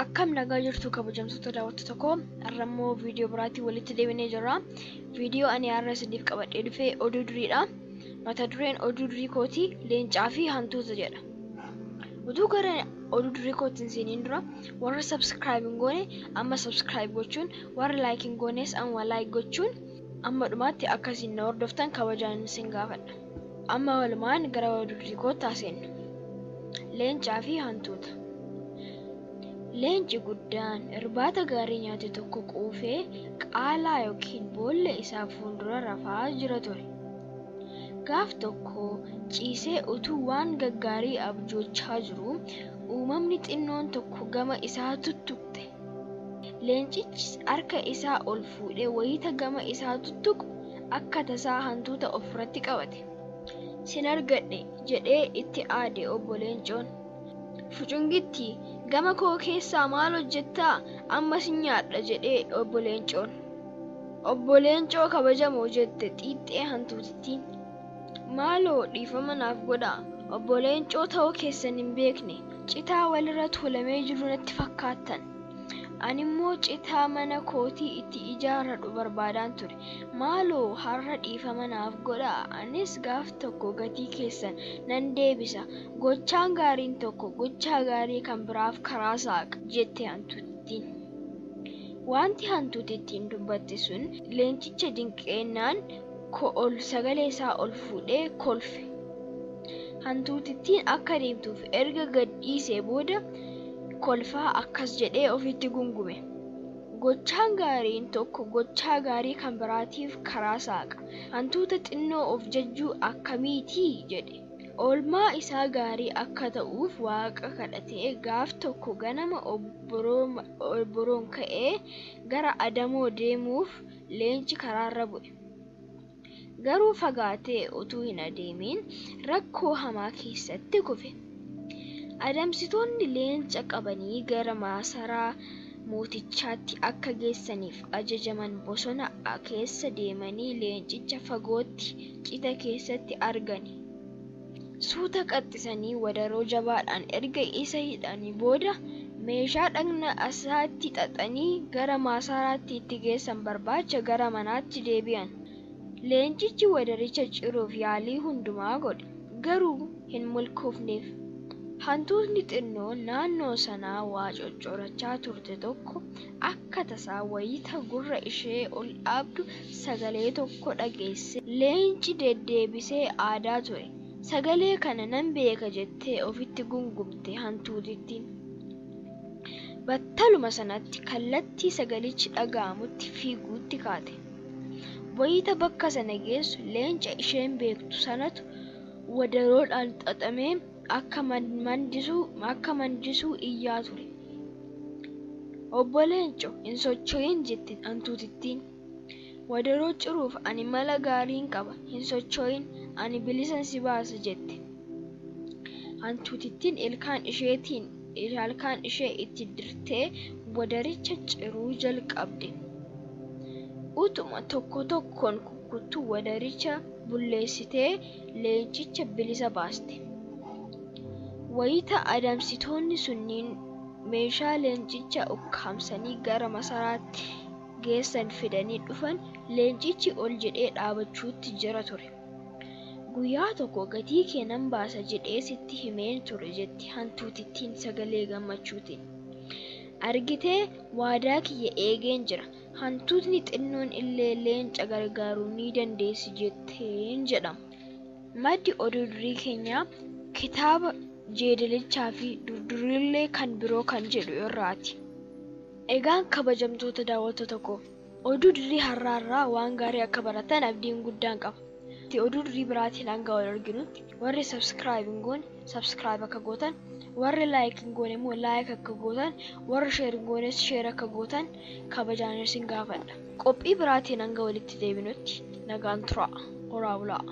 Akkam nagaa jirtu kabajamtoota daawwattoota koo arrammoo viidiyoo biraatii walitti deebinee jirra. Viidiyoo ani har'a isiniif qabadhee dhufe oduu duriidha. Mata dureen oduu durii kootii leencaa fi hantuuta jedha. Oduu gara oduu durii kootiin seeniin dura warra subscribe hin goone amma subscribe gochuun, warra like hin goones amma like gochuun amma dhumaatti akkasiin na hordoftan kabajaan isin gaafadha. Amma walumaan gara oduu durii kootti haasennu. Leencaa fi hantuuta. Leenci guddaan irbaata gaarii nyaate tokko quufee qaalaa yookiin boolla isaa fuuldura rafaa jira ture. Gaaf tokko ciisee utuu waan gaggaarii abjoochaa jiru uumamni xinnoon tokko gama isaa tuttuqte. Leencichi harka isaa ol fuudhee wayita gama isaa tuttuqu akka tasaa hantuuta ofirratti qabate. Sin argadhe jedhee itti aade obbo Leencoon. Fucungitti gama koo keessaa maal hojjettaa amma sin nyaadha jedhee obbo Leencoon. Obbo Leencoo kabajamoo jette xiixxee hantuutittiin. Maaloo dhiifama naaf godhaa obbo Leencoo ta'uu keessan hin beekne citaa walirra tuulamee jiru natti fakkaattan. Ani immoo citaa mana kootii itti ijaarradhu barbaadaan ture. Maaloo har'a dhiifama naaf godhaa anis gaaf tokko gatii keessan nan deebisa. Gochaan gaariin tokko gochaa gaarii kan biraaf karaa saaqa jette hantuutittiin. Wanti hantuutittiin dubbatte sun leencicha dinqeennaan ol sagalee isaa ol fuudhee kolfe. Hantuutittiin akka deemtuuf erga gad dhiisee booda kolfaa akkas jedhee ofitti gungume. Gochaan gaariin tokko gochaa gaarii kan biraatiif karaa saaqa. Hantuuta xinnoo of jajjuu akkamiitii jedhe. Oolmaa isaa gaarii akka ta'uuf waaqa kadhatee gaaf tokko ganama obboroon ka'ee gara adamoo deemuuf leenci karaarra bu'e. Garuu fagaatee utuu hin adeemin rakkoo hamaa keessatti kufe. Adamsitoonni leenca qabanii gara maasaraa mootichaatti akka geessaniif ajajaman bosona keessa deemanii leencicha fagootti cita keessatti argani. Suuta qaxxisanii wadaroo jabaadhaan erga isa hidhanii booda meeshaa dhagna isaatti xaxanii gara maasaraatti itti geessan barbaacha gara manaatti deebi'an. Leencichi wadaricha ciruuf yaalii hundumaa godhe garuu hin milkoofneef. Hantuutni xinnoo naannoo sanaa waa coccorachaa turte tokko akka tasaa wayita gurra ishee ol dhaabdu sagalee tokko dhageesse. Leenci deddeebisee aadaa ture. Sagalee kana nan beeka jettee ofitti gungumte hantuutittiin. Battaluma sanatti kallattii sagalichi dhaga'amutti fiiguutti kaate. Wayita bakka sana geessu leenca isheen beektu sanatu wadaroodhaan xaxamee akka mandisuu iyyaa ture. Obbo Leenco hin socho'in jette hantuutittiin. Wadaroo ciruuf ani mala gaariin qaba hin socho'in ani bilisan si baasa jette. Hantuutittiin ilkaan ishee itti dirtee wadaricha ciruu jalqabde. Utuma tokko tokkoon kukkuttuu wadaricha bulleessitee leencicha bilisa baaste. Wayita adamsitoonni sunniin meeshaa leencicha ukkaamsanii gara masaraatti geessan fidanii dhufan leencichi ol jedhee dhaabachuutti jira ture. Guyyaa tokko gatii kee nan baasa jedhee sitti himeen ture jetti hantuutittiin sagalee gammachuutiin. Argitee waadaa kiyya eegeen jira. Hantuutni xinnoon illee leenca gargaaruu ni dandeessi jetteen jedhama. Maddi oduu durii keenyaa kitaaba jeedalichaa fi durdurillee kan biroo kan jedhu irraati. Egaan kabajamtoota daawwattoota koo oduu durii har'aarraa waan gaarii akka baratan abdiin guddaan qaba. Oduu durii biraatiin hanga wal arginutti warri subscribe hin goone subscribe akka gootan, warri like hin goone immoo like akka gootan, warri share hin goones share akka gootan kabajaan isin gaafadha. Qophii biraatiin hanga walitti deebinutti nagaan turaa. Horaa bulaa.